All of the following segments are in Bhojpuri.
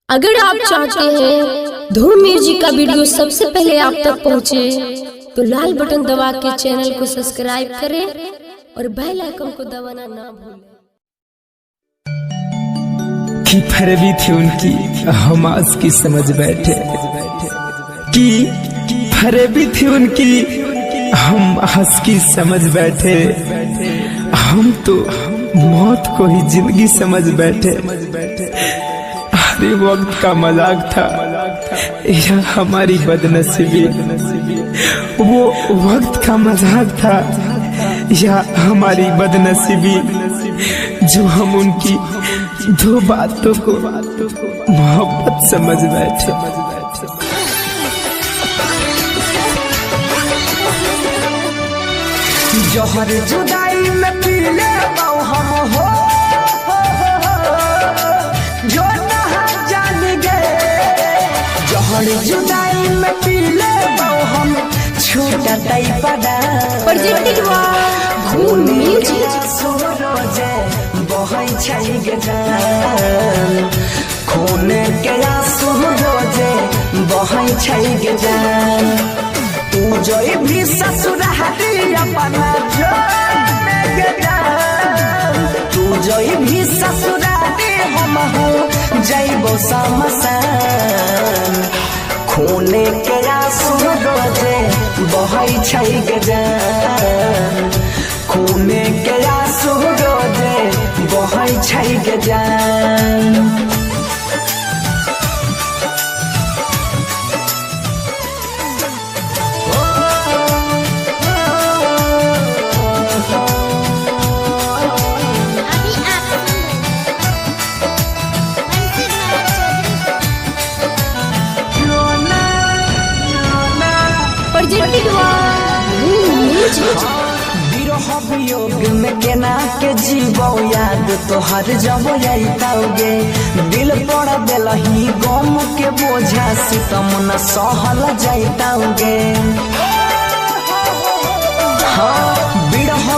अगर आप चाहते हैं धूम म्यूजिक का वीडियो सबसे पहले आप तक पहुंचे, तो लाल बटन दबा के चैनल को सब्सक्राइब करें और बेल आइकन को दबाना ना भूलें। कि फरबी थी उनकी हम आज की समझ बैठे, कि फरबी थी उनकी हम आज की समझ बैठे। हम तो मौत को ही जिंदगी समझ बैठे। अरे वक्त का मजाक था या हमारी बदनसीबी, वो वक्त का मजाक था या हमारी बदनसीबी, जो हम उनकी दो बातों को मोहब्बत समझ बैठे। जहर जुदाई में पी ले हम हो, जो नहा जान गए। जहर जुदाई में पी ले हम छूटा तई पड़ा। सूरज बहै छै गजान, खूने के आंसू रोजे बहै छै गजान। तू जोई भी ससुरारी अपना जोने गजान, तू जोई भी ससुरारी हम हो जइबो समसान। खूने के आंसू रोजे बहै छै गजान, खूने के आंसू रोजे बहै छै गजान। वियोग में केना के जीवो याद तोहर जब आइताओगे। दिल पड़ दिलही गम के बोझा सितम न सहल जाइताओगे।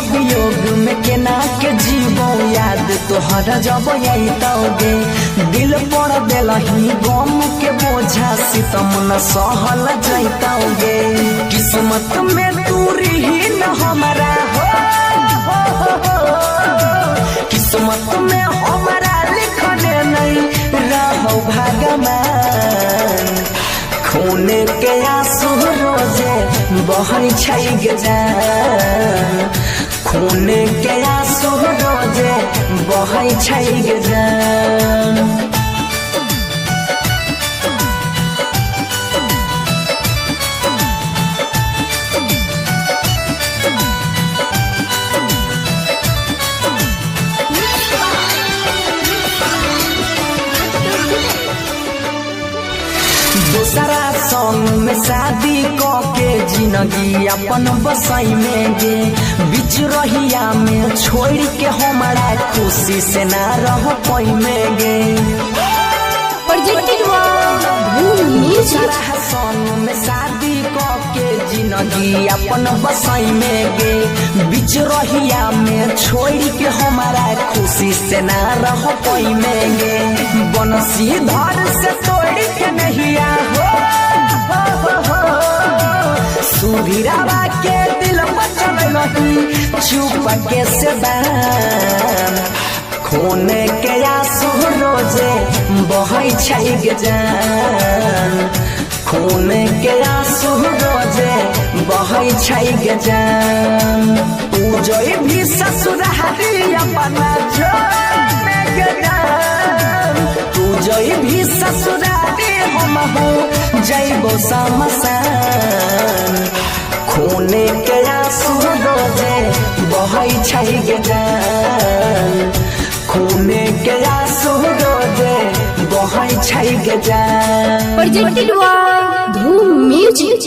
वियोग में केना के जीवो याद तोहर जब आइताओगे। दिल पड़ दिलही गम के बोझा सितम न सहल जाइताओगे। किस्मत में तू रही न हमारा हो, किस्मत में हमारा लिखने नहीं रहो भगवान। खूने के आंसू रोजे बहै छै गजान, खूने के आंसू रोजे बहै छै गजान। दूसरा संग में शादी के जिंदगी अपन बसाई में गे। बीच रहिया में छोड़ के हमारा खुशी से ना रह पाई में गे। दूसरा संग में शादी के जिंदगी अपन बसाई में गे। बीच रहिया में छोड़ के हमारा खुशी से ना रह पाई में गे। बनसी धर से तोड़ के नहीं हो, सुधीरावा के दिल बचल नहीं चुप के से बान। खूने के आंसू रोजे बहै छै गजान, खूने के आंसू रोजे बहै छै गजान। तू जोई भी ससुरारी अपना जोने गजान, तू जोई भी ससुरारी हम हो जइबो समसान। खूने के आंसू रोजे बहै छै गजान, खूने के आंसू रोजे बहै छै गजान। धूम म्यूजिक।